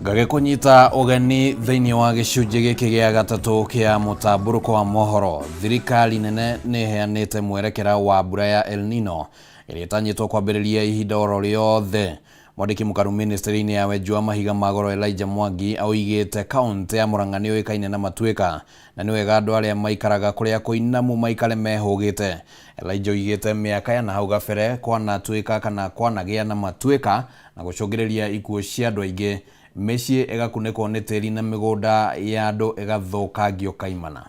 Gagikunyita ugeni thiini wa gicunji giki gia gatatu kia Mutamburuko wa Mohoro, thirikari nene ni heanite mwerekera wa mbura ya El Nino iria itanyitwo kwambiriria ihinda oro riothe. Mwandiki mukaru ministry-ini ya wenji wa mahiga magoro Elijah Mwangi augite kaunti ya Murang'a ni uikaine na matuika na ni wega andu aria maikaraga kuria kuinamu maikare mehugite. Elijah augite miaka ya nahau gabere kwanatuika kana kwanagia na matuika na gucungiriria ikuo cia andu aingi, mĩciĩ ĩgakunĩkwo nĩ tĩri na mĩgũnda ya andũ ĩgathũkangio kaimana.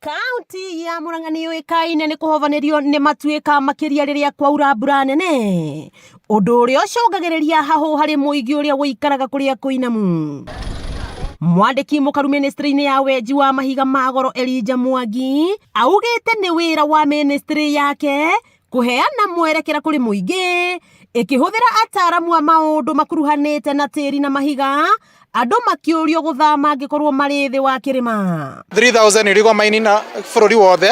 Kaunti ya Murang'a nĩ yũĩkaine nĩ kũhovanĩrio nĩ matuĩka makĩria rĩrĩa kwaura mbura nene, ũndũ ũrĩa ũcũngagĩrĩria hahũ harĩ mũingĩ ũrĩa wũikaraga kũrĩa kũinamu. Mwandĩki mũkaru ministry-inĩ ya wenji wa mahiga magoro Elijah Mwangi augĩte nĩ wĩra wa ministry yake kũheana mwerekera kũrĩ mũingĩ, ikihũthĩra ataramu a maũndũ makuruhanĩte na tĩri na mahiga, andũ makĩũrio gũthama angĩkorwo marĩ thĩ wa kĩrĩma. 3000 irigo maini na bũrũri wothe,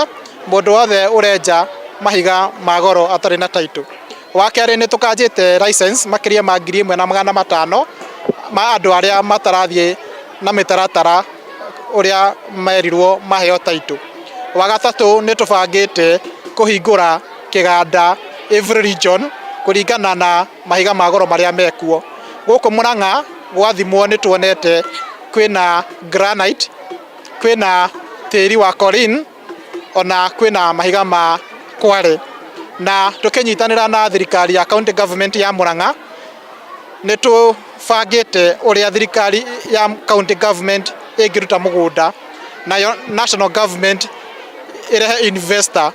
mũndũ wothe ũrenja mahiga magoro atarĩ na title. Wa kerĩ nĩ tũkanjĩte license makĩria ma 1,500 ma andũ arĩa matarathiĩ na mĩtaratara ũrĩa merirwo maheo title. Wa gatatũ nĩ tũbangĩte kũhingũra kĩganda every region kuringana na mahiga magoro maria mekuo. Guku Murang'a gwathimwo ni tuonete kwina granite, kwina tĩri wa Corin, ona kwina mahiga ma Kware. Na tukinyitanira na thirikari ya county government ya Murang'a ni tubangite uria thirikari ya county government ingiruta mugunda na national government irehe investor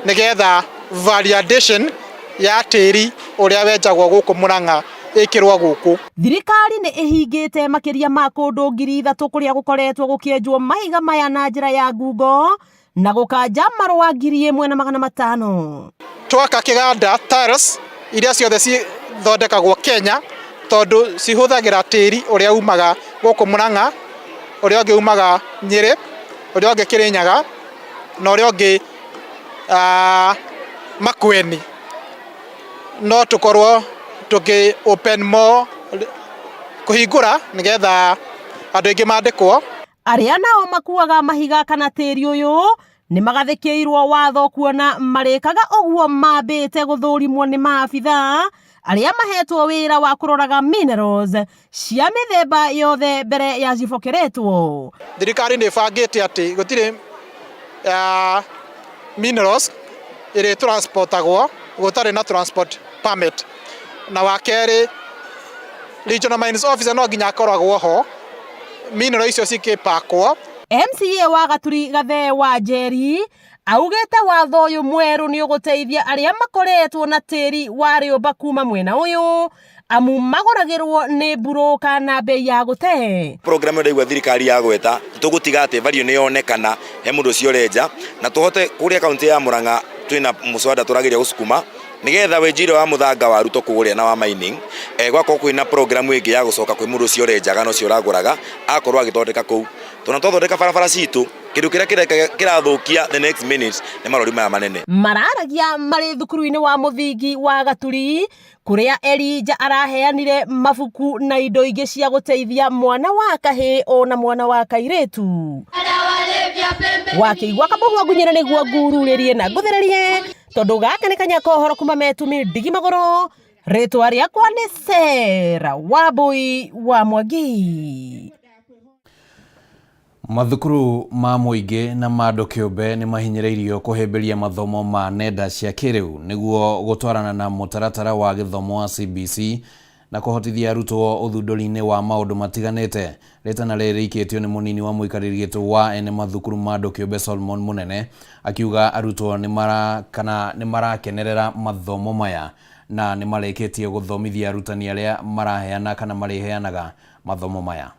nigetha validation ya tĩri uria wenjagwo guku Murang'a ikirwa guku. Thirikari nĩ ĩhingĩte makĩria ma kũndũ 3,000 kuria gukoretwo gũkĩenjwo mahiga maya na njĩra ya ngungo na gũkanja marũa 1,500. Twaka kĩganda tiles iria ciothe cithondekagwo Kenya tondu cihũthagĩra tĩri uria umaga guku Murang'a, uria ũngĩ umaga Nyeri, uria ũngĩ Kirinyaga na uria ũngĩ Makueni. No tukorwo tuki open more kuhingura nigetha andu aingi mandikwo. Aria nao makuaga mahiga kana tĩri ũyũ nĩ magathĩkĩirwo watho kuona marĩkaga ũguo mambĩte gũthũrimwo nĩ maabitha arĩa mahetwo wĩra wa kũroraga minerals cia mĩthemba yothe mbere ya cibokeretwo. Thirikari nĩ bangĩte atĩ gũtirĩ minerals ĩrĩ transportagwo gũtarĩ na transport permit. Na wa kerĩ regional mines officer no nginya akoragwo ho, mineral icio cikĩpakwo. MCA wa Gaturi Gathe wa Njeri augĩte watho ũyũ mwerũ nĩ ũgũteithia arĩa makoretwo na tĩri wa rĩũmba kuma mwena ũyũ amu magũragĩrwo nĩ mburũka na bei ya gũte. Program ĩyo ndaigua thirikari ya gweta tũgũtiga atĩ value nĩ yonekana he mũndũ ũcio ũrenja na tũhote kũrĩa kaunti ya Murang'a twĩna mũswada tũrageria gũcukuma nigetha wenjire wa muthanga wa ruto kũgũrĩa na wa mining gwakorwo kwĩna program ĩngĩ ya gũcoka kwĩ mũndũ ũcio ũrenjaga na ũcio ũragũraga akorwo agĩthondeka kũu. Tona twathondeka barabara citũ kĩndũ kĩrĩa kĩrathũkia the next minute nĩ marori maya manene. Mararagia marĩ thukuru-inĩ wa mũthingi wa Gaturi kũrĩa Elijah araheanire mabuku na indo ingĩ cia gũteithia mwana wa kahĩ ona mwana wa kairĩtu. Wakĩigua kamũhuo ngunyĩra nĩguo ngururĩrie na ngũthererie tondũ gaka nĩ kanyakohoro kuma metumi ndigi magoro, rĩtwa rĩakwa nĩ Sera Wambui wa Mwangi. Mathukuru ma mũingĩ na ma andũ kĩũmbe nĩ mahinyĩrĩirio kũhĩmbĩria mathomo ma nenda cia kĩrĩu nĩguo gũtwarana na mũtaratara wa gĩthomo wa CBC na kũhotithia arutwo ũthundũri-inĩ wa maũndũ matiganĩte. Rĩtana rĩrĩ rĩikĩtio nĩ mũnini wa mũikarĩri gĩtĩ wa ene mathukuru ma andũ kĩũmbe Solomon Mũnene akiuga arutwo nĩ marakenerera mathomo maya na nĩ marĩkĩtie gũthomithia arutani arĩa maraheana kana marĩheanaga mathomo maya.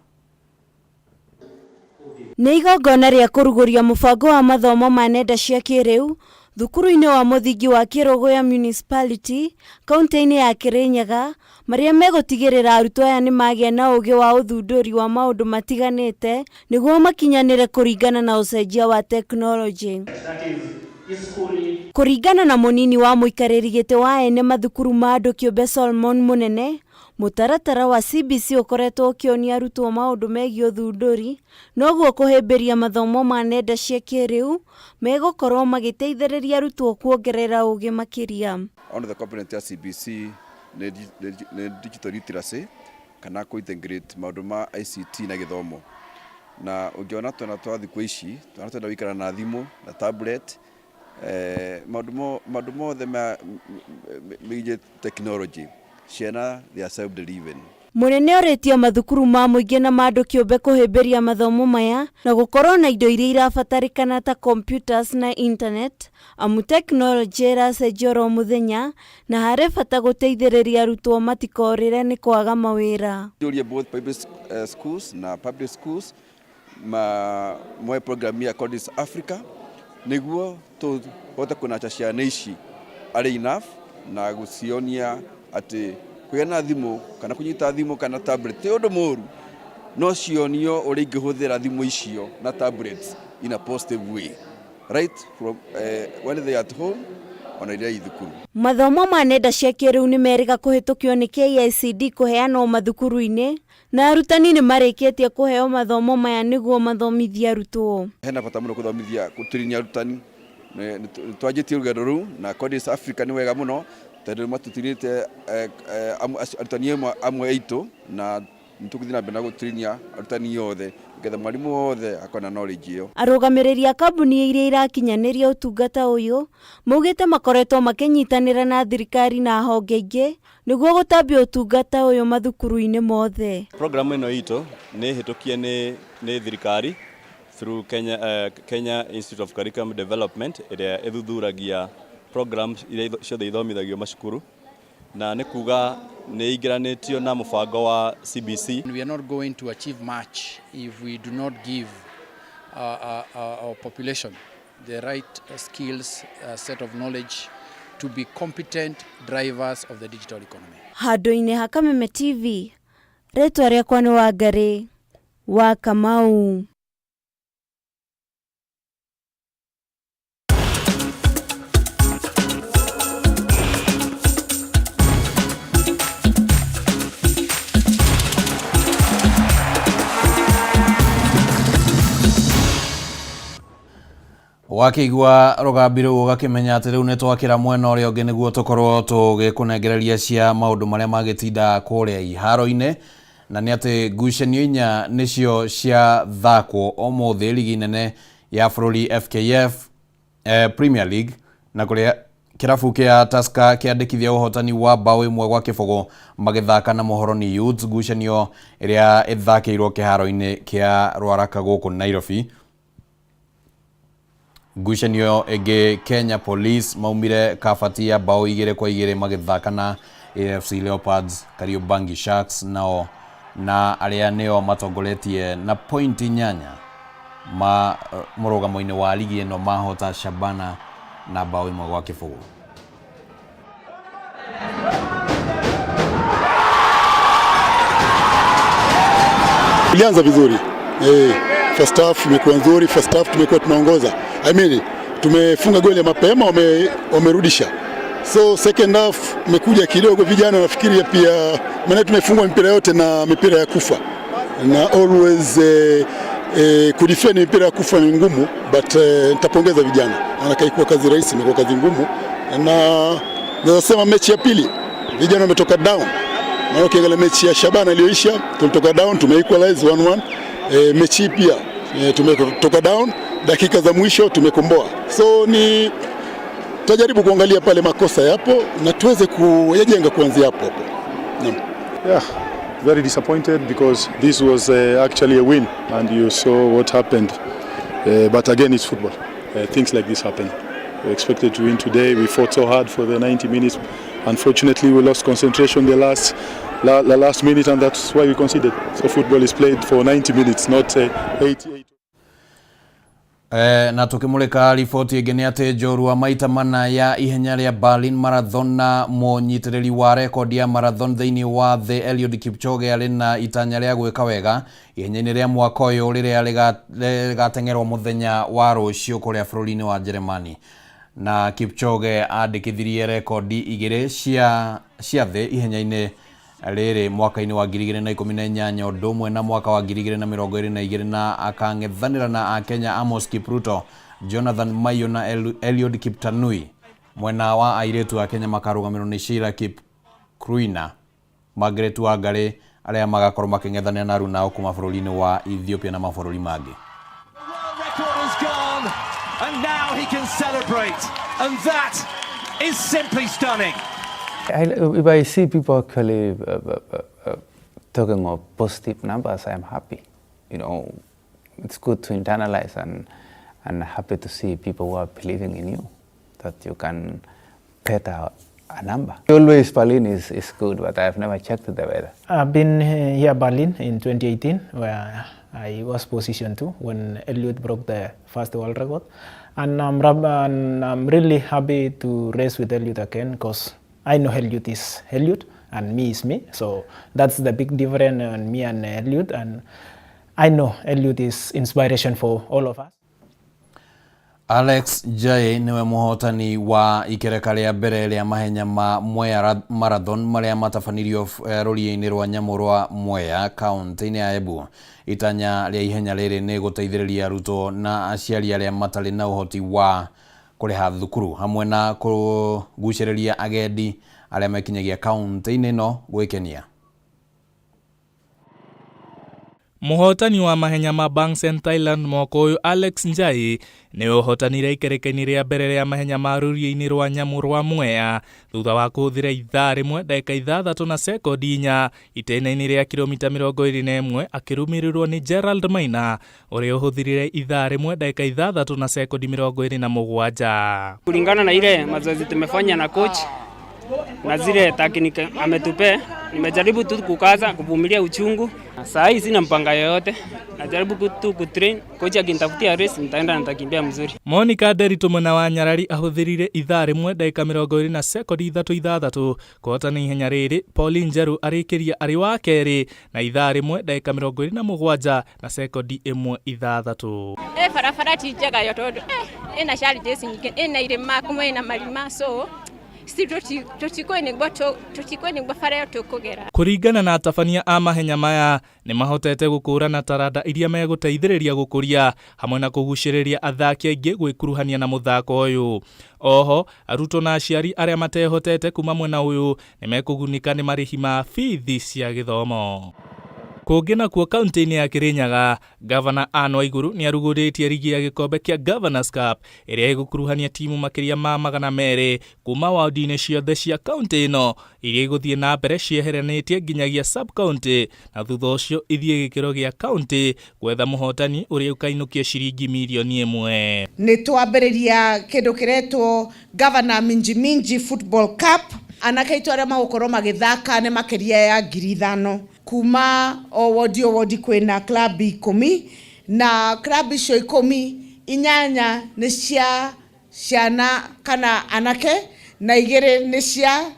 Nĩ igongona rĩa kũrugũria mũbango wa mathomo ma nenda cia kĩrĩu thukuru-inĩ wa mũthingi wa Kĩrũgũya Municipality kaunti-inĩ ya Kirinyaga marĩa megũtigĩrĩra arutwo aya nĩ magĩa na ũgĩ wa ũthundũri wa maũndũ matiganĩte nĩguo makinyanĩre kũringana na ũcenjia wa tekinoronjĩ. Kũringana na mũnini wa mũikarĩri gĩtĩ wa ene mathukuru ma andũ kĩũmbe Solomon Mũnene, Mũtaratara wa CBC ũkoretwo ũkĩonia arutwo maũndũ megiĩ ũthundũri, noguo kũhĩmbĩria mathomo ma nenda cia kĩrĩu megũkorwo magĩteithĩrĩria arutwo kuongerera ũũgĩ makĩria. One of the components ya CBC nĩ digital literacy kana ku-integrate maũndũ ma ICT na gĩthomo. Na ũngĩona twana twa thikũ ici, twana twenda gũikara na thimũ na tablet, maũndũ mothe megiĩ technology, ciana they are self-driven. Mũnene ũrĩtio mathukuru ma mũingĩ na ma andũ kĩũmbe kũhĩmbĩria mathomo maya na gũkorwo na indo iria irabatarĩkana ta computers na internet, amu tekinoronjĩ ĩracenjia oro mũthenya na harĩ bata gũteithĩrĩria arutwo matikorĩre nĩ kwaga mawĩra. Both private schools na public schools moe program ya Codis Africa nĩguo tũhote kũnacha ciana ici arĩ enough na gũcionia atĩ kũgĩa na thimũ kana kũnyita thimũ kana tablet ti ũndũ mũru, no cionio ũrĩa ingĩhũthĩra thimũ icio na tablets in a positive way, right from when they are at home ona iria ithukuru. Mathomo ma nenda cia kĩrĩu nĩ merĩga kũhĩtũkio nĩ KICD kũheanwo mathukuru-inĩ na arutani nĩ marĩkĩtie kũheo mathomo maya nĩguo mathomithie arutwo. Hena bata mũno gũthomithia gũtũrinia arutani, twanjĩtie rũgendo rũu na Codis Africa nĩ wega mũno tondũ matũtirĩte arutani amwe aitũ na nĩtũgũthiĩ na mbere na gũtũrinia arutani othe ngetha mwarimũ wothe akona knowledge ĩyo. Arũgamĩrĩri a kambuni iria irakinyanĩria ũtungata ũyũ maugĩte makoretwo makĩnyitanĩra na thirikari na honge ingĩ nĩguo gũtambia ũtungata ũyũ mathukuru-inĩ mothe. Programu ĩno itũ nĩ hĩtũkie nĩ thirikari through Kenya Institute of Curriculum Development ĩrĩa ĩthuthuragia programs iria ciothe ithomithagio macukuru na nĩ kuga nĩ ingĩranĩtio na mũbango wa CBC. We are not going to achieve much if we do not give our population the right skills, set of knowledge to be competent drivers of the digital economy. Handũ-inĩ ha Kameme TV, rĩtwa rĩakwa nĩ Wangari wa Kamau. Wakĩigua rũgambi rũu ũgakĩmenya atĩ rĩu nĩ twakĩra mwena ũrĩa ũngĩ nĩguo tũkorwo tũgĩkũnengereria cia maũndũ marĩa magĩtinda kũrĩa iharo-inĩ, na nĩ atĩ ngucanio inya nĩcio cia thakwo ũmũthĩ ligi nene ya bũrũri FKF Premier League, na kũrĩa kĩrabu kĩa Tusker kĩandĩkithia ũhotani wa bao ĩmwe gwa kĩbũgũ magĩthaka na Mohoro ni Youth, ngucanio ĩrĩa ĩthakĩirwo kĩharo-inĩ kĩa Rwaraka gũkũ Nairobi. Ngucanio ĩngĩ Kenya Police maumire kabati ya bao 2-2 magĩthaka na AFC Leopards, Kariobangi Sharks nao na arĩa nĩo matongoretie na point 8 ma mũrũgamo-inĩ wa ligi ĩno mahota Shabana na bao 1 gwa kĩbũgũ. Ilianza vizuri. First half imekuwa nzuri, first half tumekuwa tunaongoza. Tumefunga goli ya mapema, wamerudisha. So second half imekuja kidogo, vijana nafikiri pia maana tumefungwa mipira yote na mipira ya kufa. Na always kudefend mipira ya kufa ni ngumu, but nitapongeza vijana. Maana haikuwa kazi rahisi, imekuwa kazi ngumu. Na naweza sema mechi ya pili vijana wametoka down. Maana ukiangalia mechi ya Shabana iliyoisha tulitoka down, tume-equalize 1-1. Mechi pia tumetoka down, dakika za mwisho tumekomboa. So ni tutajaribu kuangalia pale makosa yapo na tuweze kuyajenga kuanzia hapo. Yeah, very disappointed because this was actually a win and you saw what happened. But again, it's football. Things like this happen. We expected to win today. We fought so hard for the 90 minutes. Unfortunately, we lost concentration the last minute, and that's why we conceded. So football is played for 90 minutes, not 88. Na tukimulika riboti ĩngĩ nĩ atĩ njorua maita mana ya ihenya rĩa Berlin Marathon na mũnyitĩrĩri wa rekodi ya marathon thĩinĩ wa thĩ Eliud Kipchoge arĩ na itanya rĩa gwĩka wega ihenya-inĩ rĩa mwaka ũyũ rĩrĩa rĩgateng'erwo mũthenya wa rũciũ kũrĩa bũrũri-inĩ wa Germany. Na Kipchoge andĩkithirie rekodi 2 cia thĩ ihenya-inĩ rĩrĩ mwaka-inĩ wa 2018 ũndũ ũmwe na mwaka wa 2022 na akang'ethanĩra na Akenya Amos Kipruto, Jonathan Mayo na Eliud Kiptanui. Mwena wa airĩtu a Kenya makarũgamĩrĩrwo nĩ Sheila Kipkruina, Margaret Wangari, arĩa magakorwo makĩng'ethanĩra na aruna ao kuma bũrũri-inĩ wa Ethiopia na mabũrũri mangĩ. And now he can celebrate, and that is simply stunning. If I see people actually talking of positive numbers, I'm happy. You know, it's good to internalize and happy to see people who are believing in you, that you can get a number. Always Berlin is good, but I've never checked the weather. I've been here Berlin in 2018, where I was position 2 when Eliud broke the first world record. And I'm really happy to race with Eliud again, because I know Eliud is Eliud and me is me. So that's the big difference in me and Eliud. And I know Eliud is inspiration for all of us. Alex Njai niwe muhotani wa ikereka rĩa mbere rĩa mahenya ma Mwea Marathon marĩa matabanirio rũriĩ-inĩ rwa nyamũ rwa Mwea kaunti-inĩ ya Embu. Itanya rĩa ihenya rĩrĩ nĩ gũteithĩrĩria arutwo na aciari arĩa matarĩ na ũhoti wa kũrĩha thukuru, hamwe na kũgucĩrĩria agendi arĩa mekinyagia kaunti-inĩ ĩno gwĩkenia. Muhotani wa mahenya ma Banks and Thailand mwaka ũyũ Alex Njai nĩ ũhotanire ikereka-inĩ rĩa mbere rĩa mahenya ma rũriĩ-inĩ rwa nyamũ rwa Mwea thutha wa kũhũthĩra ithaa rĩmwe ndagĩka 6 na sekondi 4 itĩna-inĩ rĩa kilomita 21 akĩrũmĩrĩrwo nĩ Gerald Maina ũrĩa ũhũthĩrire ithaa rĩmwe ndagĩka 6 na sekondi 27. Kulingana na ile mazoezi tumefanya na coach na zile tekniki ametupe, nimejaribu tu kukaza kuvumilia uchungu. Saa hii sina mpanga yoyote, najaribu tu kutrain, coach akinitafutia race nitaenda na nitakimbia mzuri. Monica Nderitu mwena wa Nyarari ahũthĩrire ithaa rĩmwe ndagĩka 20 na sekondi 36 kũhotana ihenya rĩrĩ. Pauline Njeru arĩkĩria arĩ wa kerĩ na ithaa rĩmwe ndagĩka 27 na sekondi 1.6. Barabara ti njega yo tondu ina challenges nyingĩ, ina irĩma kumwe na marima, so Kũringana na atabania a mahenya maya nĩ mahotete gũkũrana taranda iria megũteithĩrĩria gũkũria hamwe na kũgucĩrĩria athaki aingĩ gwĩkuruhania na mũthako ũyũ. Oho arutwo na aciari arĩa matehotete kuma mwena ũyũ nĩ mekũgunĩka nĩ marĩhi ma bithi cia gĩthomo. Kũngĩ nakuo kaunti-inĩ ya Kirinyaga, Governor Anne Waiguru nĩ arugũrĩtie rigi ya gĩkombe kĩa Governors Cup ĩrĩa ĩgũkuruhania timu makĩria ma 200 kuma ward-inĩ ciothe cia kaunti ĩno iria igũthiĩ na mbere cieheranĩtie nginyagia sub-county, na thutha ũcio ithiĩ gĩkĩro gĩa kaunti gwetha mũhotani ũrĩa ũkainũkia ciringi milioni 1. Nĩ twambĩrĩria kĩndũ kĩretwo Governor Minji Football Cup. Anake itu arĩa magũkorwo magĩthaka nĩ makĩria ya 5,000 kuma o wodi kwĩna club 10, na club icio 10 inyanya nĩ cia ciana kana anake na 2 nĩ cia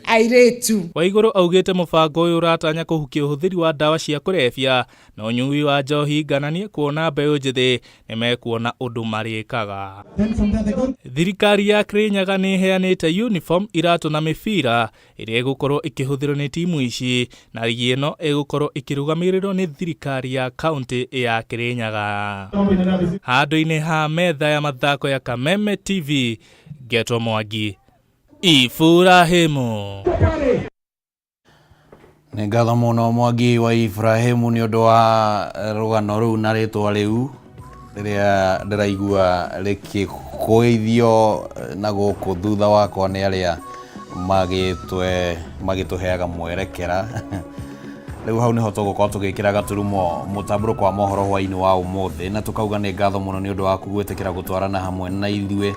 airĩtu. Waiguru augĩte mũbango ũyũ ũratanya kũhukia ũhũthĩri wa ndawa cia kũrebia na ũnyui wa njohi ngananie, kuona mbeũ njĩthĩ nĩ mekuona ũndũ marĩkaga. Thirikari ya Kirinyaga nĩ ĩheanĩte uniform, iratũ na mĩbira ĩrĩa ĩgũkorwo ĩkĩhũthĩrwo nĩ timu ici, na rigi ĩno ĩgũkorwo ĩkĩrũgamĩrĩrwo nĩ thirikari ya kaunti ya Kirinyaga. Handũ-inĩ ha metha ya mathako ya Kameme TV, Geto Mwangi, Ifurahimu. Nĩ ngatho mũno Mwangi wa Ifurahimu nĩ ũndũ wa rũgano rũu na rĩtwa rĩu rĩrĩa ndĩraigua rĩkĩkũithio na gũkũ thutha wakwa nĩ arĩa magĩtũheaga mwerekera. Rĩu hau nĩho tũgũkorwo tũgĩkĩra gaturumo mũtamburuko wa mohoro hwainĩ wa ũmũthĩ, na tũkauga nĩ ngatho mũno nĩ ũndũ wa gwĩtĩkĩra gũtwarana hamwe na ithuĩ.